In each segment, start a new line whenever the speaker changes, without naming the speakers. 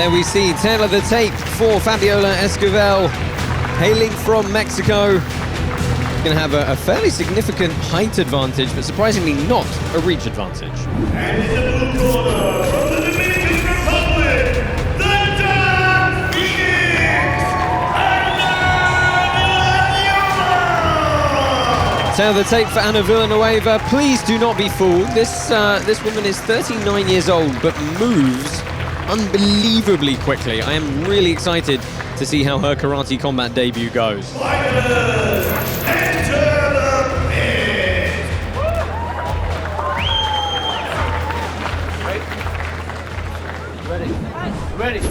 there we see tail of the tape for Fabiola Esquivel, hailing from Mexico. Going to have a fairly significant height advantage, but surprisingly not a reach advantage.
And in the blue corner, from the Dominican Republic, the Dark Phoenix, Villanueva!
Tail of the tape for Ana Villanueva. Please do not be fooled. This woman is 39 years old, but moves unbelievably quickly. I am really excited to see how her karate combat debut goes.
Fighters, enter the pit!
Ready.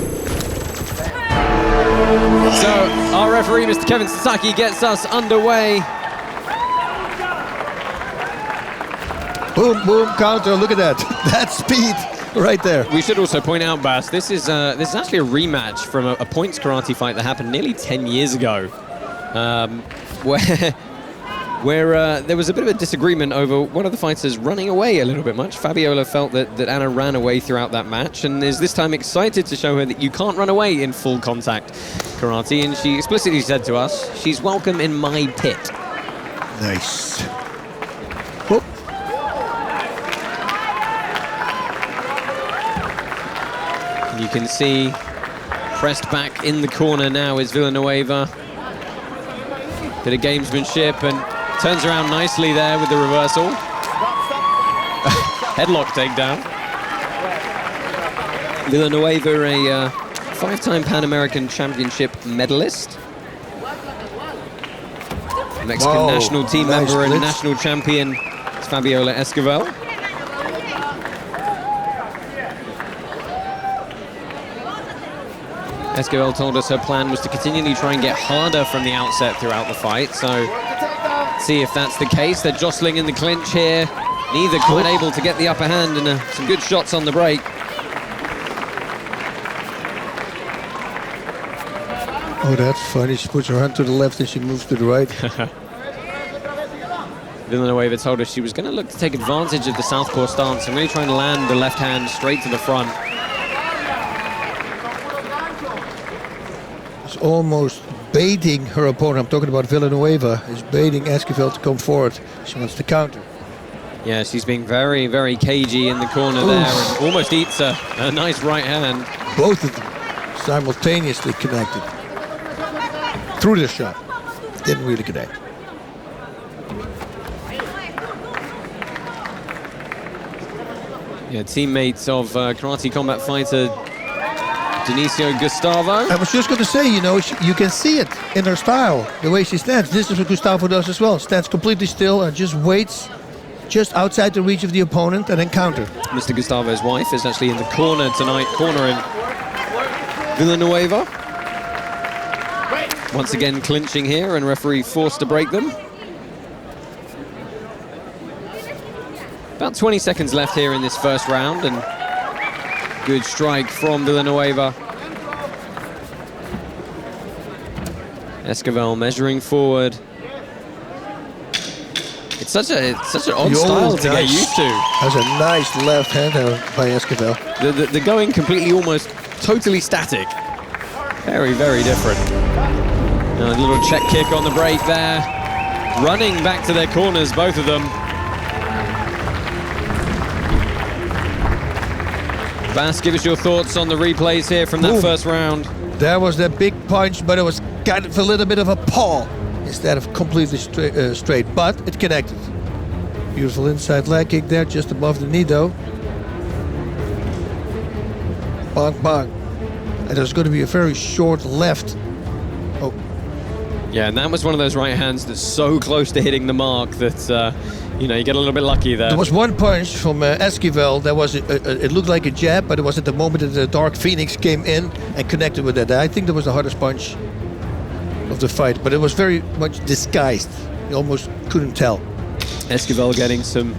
So our referee, Mr. Kevin Sasaki, gets us underway.
Boom, boom, counter, look at that. That speed right there.
We should also point out, Bas, this is actually a rematch from a points karate fight that happened nearly 10 years ago, where there was a bit of a disagreement over one of the fighters running away a little bit much. Fabiola felt that Ana ran away throughout that match and is this time excited to show her that you can't run away in full contact karate, and she explicitly said to us, she's welcome in my pit.
Nice. Whoop.
You can see pressed back in the corner now is Villanueva. Bit of gamesmanship and turns around nicely there with the reversal. Headlock takedown. Villanueva, a five-time Pan American Championship medalist. Mexican national team member and national champion is Fabiola Esquivel. Esquivel told us her plan was to continually try and get harder from the outset throughout the fight, so see if that's the case. They're jostling in the clinch here, neither quite able to get the upper hand, and some good shots on the break.
Oh, that's funny. She puts her hand to the left and she moves to the right.
Villanueva told us she was going to look to take advantage of the southpaw stance and really try and land the left hand straight to the front.
Almost baiting her opponent. I'm talking about Villanueva, is baiting Esquivel to come forward. She wants to counter.
Yeah, she's being very, very cagey in the corner there and almost eats a nice right hand.
Both of them simultaneously connected. Through the shot. Didn't really connect.
Yeah, teammates of karate combat fighter Dionisio Gustavo.
I was just going to say, you know, you can see it in her style, the way she stands. This is what Gustavo does as well. Stands completely still and just waits just outside the reach of the opponent and then counter.
Mr. Gustavo's wife is actually in the corner tonight, cornering Villanueva. Once again clinching here and referee forced to break them. About 20 seconds left here in this first round, and good strike from Villanueva. Esquivel measuring forward. It's such an odd style to get used to.
That's a nice left hand by Esquivel.
The going completely, almost totally static. Very, very different. A little check kick on the break there. Running back to their corners, both of them. Bas, give us your thoughts on the replays here from that first round.
There was that big punch, but it was kind of a little bit of a paw instead of completely straight, but it connected. Beautiful inside leg kick there, just above the knee though. Bang, bang. And there's going to be a very short left. Oh.
Yeah, and that was one of those right hands that's so close to hitting the mark that, you know, you get a little bit lucky there.
There was one punch from Esquivel that was, it looked like a jab, but it was at the moment that the Dark Phoenix came in and connected with that. I think that was the hardest punch of the fight, but it was very much disguised. You almost couldn't tell.
Esquivel getting some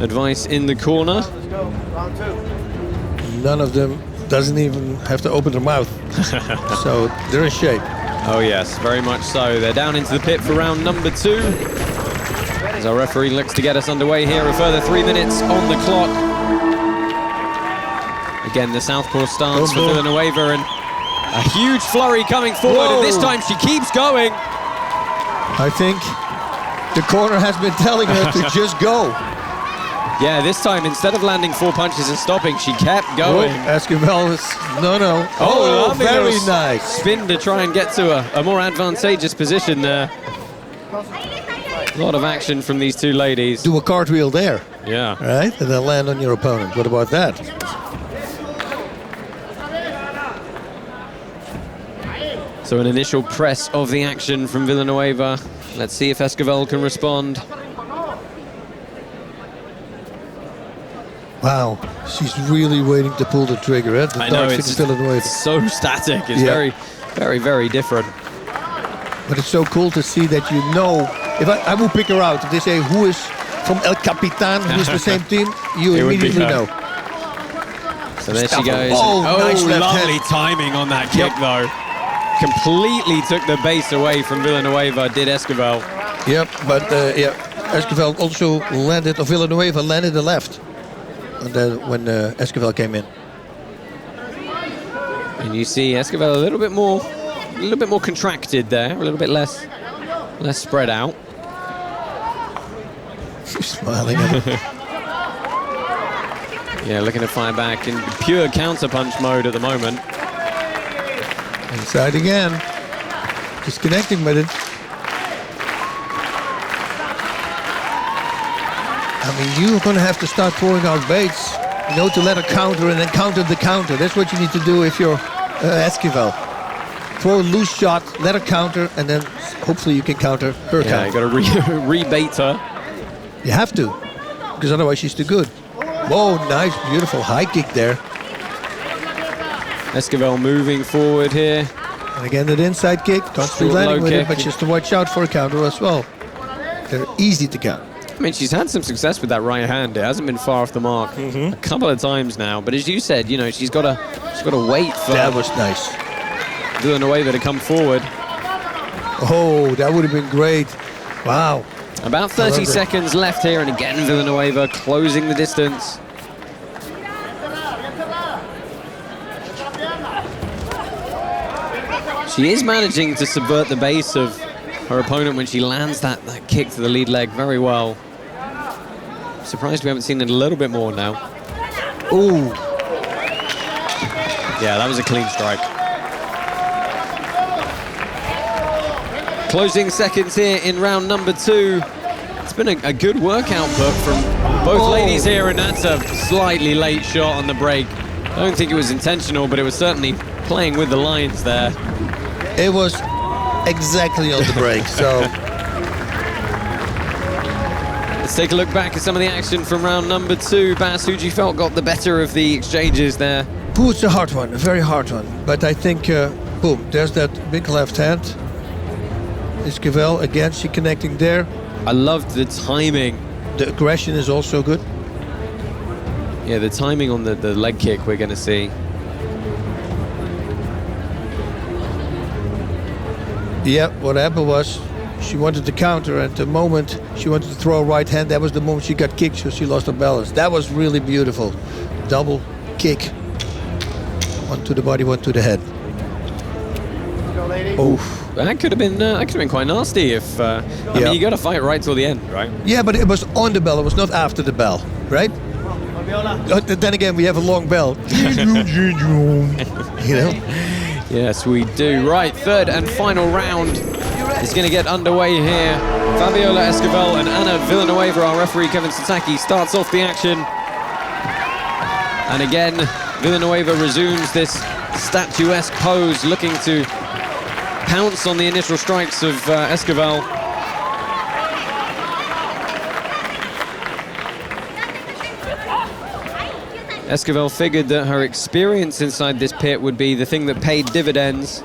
advice in the corner.
Let's go, round two.
None of them doesn't even have to open their mouth. So they're in shape.
Oh yes, very much so. They're down into the pit for round number 2. As our referee looks to get us underway here, a further 3 minutes on the clock. Again, the southpaw stance for
boom.
Villanueva, and a huge flurry coming forward,
Whoa.
and this time she keeps going.
I think the corner has been telling her to just go.
Yeah, this time, instead of landing 4 punches and stopping, she kept going.
Esquivel is... No.
Oh, lovely
very
little
nice.
Spin to try and get to a more advantageous position there. A lot of action from these two ladies.
Do a cartwheel there,
Yeah.
right? And then land on your opponent. What about that?
So an initial press of the action from Villanueva. Let's see if Esquivel can respond.
Wow, she's really waiting to pull the trigger. Eh? The
I know,
dark
it's
finish Villanueva.
so static. It's
Yeah.
very different.
But it's so cool to see that you know. If I will pick her out, if they say who is from El Capitan, who is the same team, you
It would be
immediately
her.
know.
So there she
Stop.
goes.
Oh, nice left
lovely
hand.
timing on that kick, though. Completely took the base away from Villanueva, did Esquivel.
Yep, but Esquivel also landed, or Villanueva landed the left. And then when Esquivel came in.
And you see Esquivel a little bit more contracted there, a little bit less spread out.
She's smiling at him.
Yeah, looking to fire back in pure counterpunch mode at the moment.
Inside again. Just connecting with it. I mean, you're going to have to start throwing out baits, you know, to let her counter and then counter the counter. That's what you need to do if you're Esquivel. Throw a loose shot, let her counter, and then hopefully you can counter her
Yeah, you
counter.
got to rebait her.
You have to, because otherwise she's too good. Whoa, nice, beautiful high kick there.
Esquivel moving forward here.
And again, that inside kick, constantly
Short,
landing
low
with it,
kick.
but she has to watch out for a counter as well. They're easy to count.
I mean, she's had some success with that right hand. It hasn't been far off the mark a couple of times now. But as you said, you know, she's got to wait for
That was nice.
Villanueva to come forward.
Oh, that would have been great. Wow.
About
I
30
love it.
seconds left here, and again Villanueva closing the distance. She is managing to subvert the base of her opponent when she lands that kick to the lead leg very well. Surprised we haven't seen it a little bit more now.
Ooh.
Yeah, that was a clean strike. Closing seconds here in round number 2. It's been a good work output from both ladies here, and that's a slightly late shot on the break. I don't think it was intentional, but it was certainly playing with the lines there.
It was exactly on the break, so
Let's take a look back at some of the action from round number 2. Bas, who do you felt got the better of the exchanges there?
ooh, it's a hard one, a very hard one. But I think, boom, there's that big left hand. Esquivel, again, she connecting there.
I loved the timing.
The aggression is also good.
Yeah, the timing on the leg kick we're going to see.
Yeah, what happened was she wanted to counter, and the moment she wanted to throw a right hand, that was the moment she got kicked, so she lost her balance. That was really beautiful. Double kick. One to the body, one to the head. Oh.
That could have been quite nasty if. I
Yeah.
mean, you got to fight right till the end, right?
Yeah, but it was on the bell, it was not after the bell, right? Then again, we have a long bell. You know?
Yes, we do. Right, third and final round is going to get underway here. Fabiola Esquivel and Anna Villanueva, our referee Kevin Sataki, starts off the action. And again, Villanueva resumes this statuesque pose, looking to pounce on the initial strikes of Esquivel. Esquivel figured that her experience inside this pit would be the thing that paid dividends.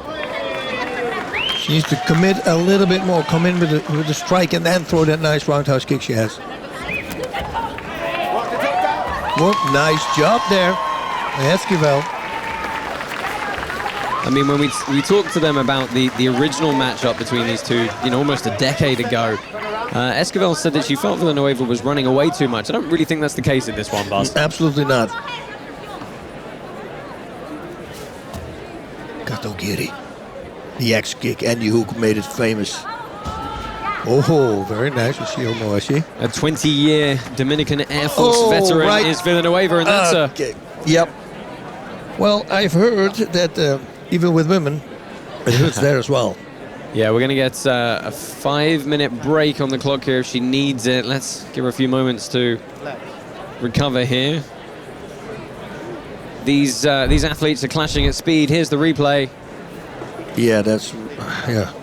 She needs to commit a little bit more, come in with the strike and then throw that nice roundhouse kick she has. Well, nice job there by Esquivel.
I mean, when we talked to them about the original matchup between these two, you know, almost a decade ago, Esquivel said that she felt Villanueva was running away too much. I don't really think that's the case in this one, Bas.
Absolutely not. Katogiri. The X kick and the hook made it famous. Oh, very nice. Moashi.
A 20-year Dominican Air Force veteran
right.
is Villanueva, and that's
Okay. Yep. Well, I've heard that even with women, it hurts there as well.
Yeah, we're going to get a 5-minute break on the clock here if she needs it. Let's give her a few moments to recover here. These athletes are clashing at speed. Here's the replay.
Yeah, yeah.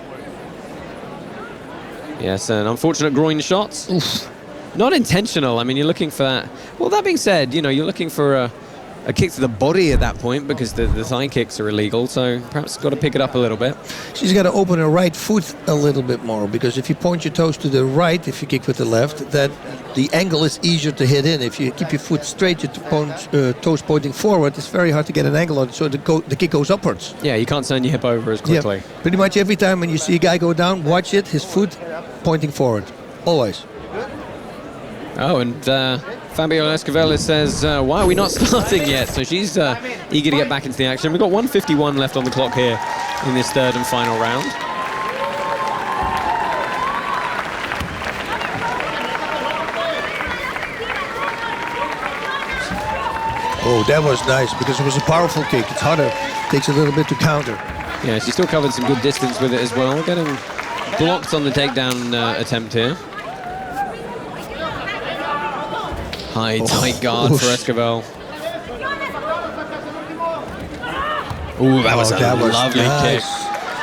Yes, an unfortunate groin shot.
Oof.
Not intentional. I mean, you're looking for that. Well, that being said, you know, you're looking for a kick to the body at that point because the thigh kicks are illegal. So perhaps got to pick it up a little bit.
She's got to open her right foot a little bit more, because if you point your toes to the right, if you kick with the left, then the angle is easier to hit in. If you keep your foot straight, your toes pointing forward, it's very hard to get an angle on it, so the kick goes upwards.
Yeah, you can't turn your hip over as quickly.
Yeah, pretty much every time when you see a guy go down, watch it, his foot pointing forward, always.
Oh, and Fabiola Esquivel says, why are we not starting yet? So she's eager to get back into the action. We've got 1:51 left on the clock here in this third and final round.
Oh, that was nice, because it was a powerful kick. It's harder. Takes a little bit to counter.
Yeah, she still covered some good distance with it as well. Getting blocked on the takedown attempt here. High, tight guard for Esquivel. Ooh, that was a lovely kick.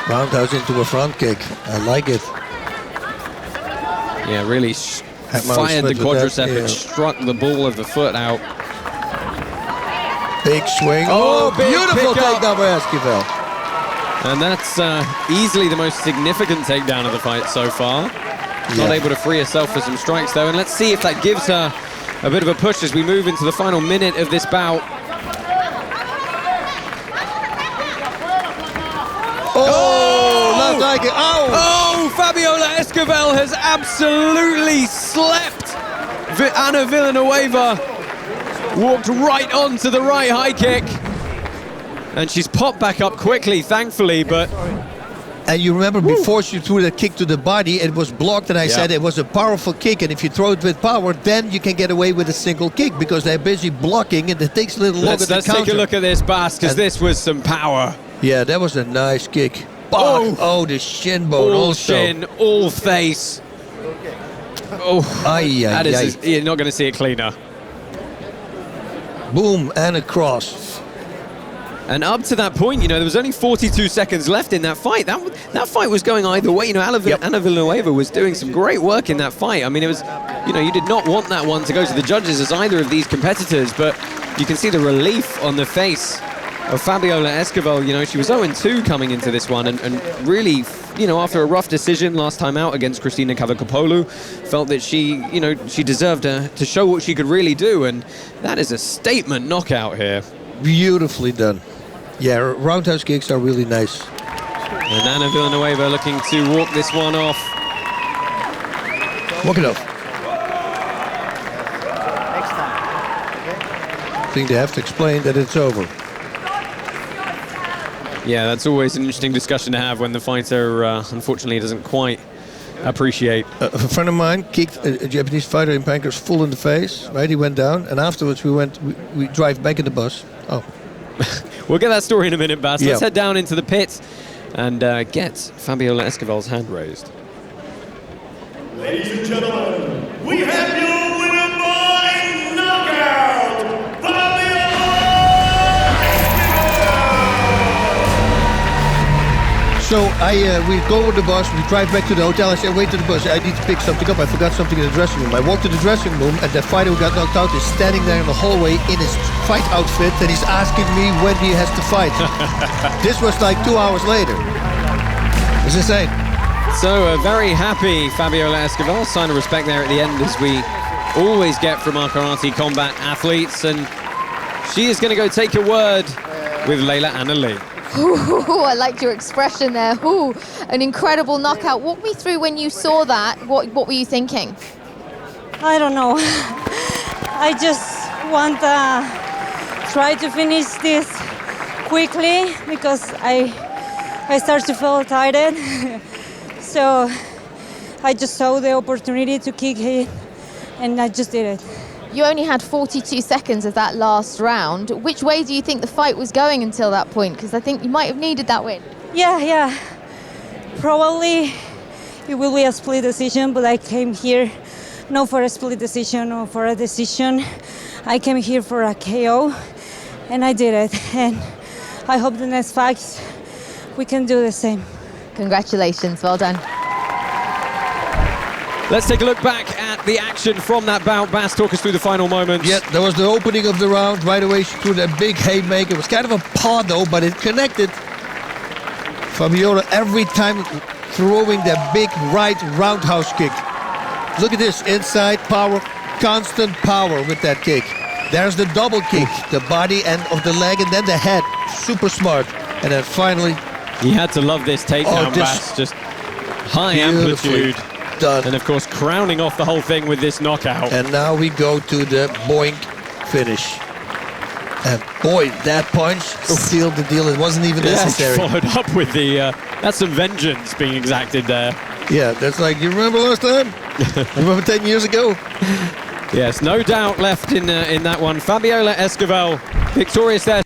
Roundhouse into a front kick. I like it.
Yeah, really fired the quadricep and struck the ball of the foot out.
Big swing.
Oh,
beautiful takedown by Esquivel.
And that's easily the most significant takedown of the fight so far. Not able to free herself for some strikes, though. And let's see if that gives her a bit of a push as we move into the final minute of this bout.
Oh, left eye kick.
Oh, Fabiola Esquivel has absolutely slept Ana Villanueva. Walked right onto the right high kick. And she's popped back up quickly, thankfully, but...
And you remember before she threw the kick to the body, it was blocked, and I said it was a powerful kick, and if you throw it with power, then you can get away with a single kick, because they're busy blocking, and it takes a little longer to counter.
Let's take a look at this, Bas, because this was some power.
Yeah, that was a nice kick. Oh, the shin bone
all
also.
Shin, all face. Oh, you're not going to see it cleaner.
Boom, and a cross.
And up to that point, you know, there was only 42 seconds left in that fight. That fight was going either way. You know, Ana Villanueva was doing some great work in that fight. I mean, it was, you know, you did not want that one to go to the judges as either of these competitors, but you can see the relief on the face of Fabiola Esquivel. You know, she was 0-2 coming into this one, and really, you know, after a rough decision last time out against Cristina Cavacopoulou, felt that she, you know, she deserved to show what she could really do, and that is a statement knockout here.
Beautifully done. Yeah, roundhouse kicks are really nice.
And Ana Villanueva looking to walk this one off.
Walk it off. I think they have to explain that it's over.
Yeah, that's always an interesting discussion to have when the fighter, unfortunately, doesn't quite appreciate.
A friend of mine kicked a Japanese fighter in Pancras full in the face, right? He went down, and afterwards we drive back in the bus. Oh.
We'll get that story in a minute, Bas.
Yeah.
Let's head down into the pit and get Fabiola Esquivel's hand raised.
Ladies and gentlemen, we have your winner by knockout, Fabiola Esquivel!
So we go with the bus, we drive back to the hotel. I said, wait to the bus, I need to pick something up. I forgot something in the dressing room. I walk to the dressing room, and the fighter who got knocked out is standing there in the hallway in his fight outfit, and he's asking me when he has to fight. This was like 2 hours later. It's insane.
So a very happy Fabiola Esquivel, sign of respect there at the end, as we always get from our karate combat athletes, and she is going to go take a word with Leila Anna Lee.
Ooh, I liked your expression there. Ooh, an incredible knockout. Walk me through when you saw that. What were you thinking?
I don't know. I just want to try to finish this quickly, because I I started to feel tired. So I just saw the opportunity to kick it, and I just did it.
You only had 42 seconds of that last round. Which way do you think the fight was going until that point? Because I think you might have needed that win.
Yeah. Probably it will be a split decision, but I came here not for a split decision or for a decision. I came here for a KO, and I did it. And I hope the next fights we can do the same.
Congratulations, well done.
Let's take a look back at the action from that bout. Bas, talk us through the final moments.
Yeah, there was the opening of the round. Right away, she threw that big haymaker. It was kind of a paw, though, but it connected. Fabiola every time throwing that big right roundhouse kick. Look at this, inside power, constant power with that kick. There's the double kick, the body and of the leg and then the head. Super smart. And then finally...
He had to love this takedown,
this
Bas. Just high amplitude.
Done.
And of course, crowning off the whole thing with this knockout.
And now we go to the boink finish. And boy, that punch sealed the deal. It wasn't even necessary.
Yeah, followed up with the... that's some vengeance being exacted there.
Yeah, that's like, you remember last time? Remember 10 years ago?
Yes, no doubt left in that one. Fabiola Esquivel, victorious there.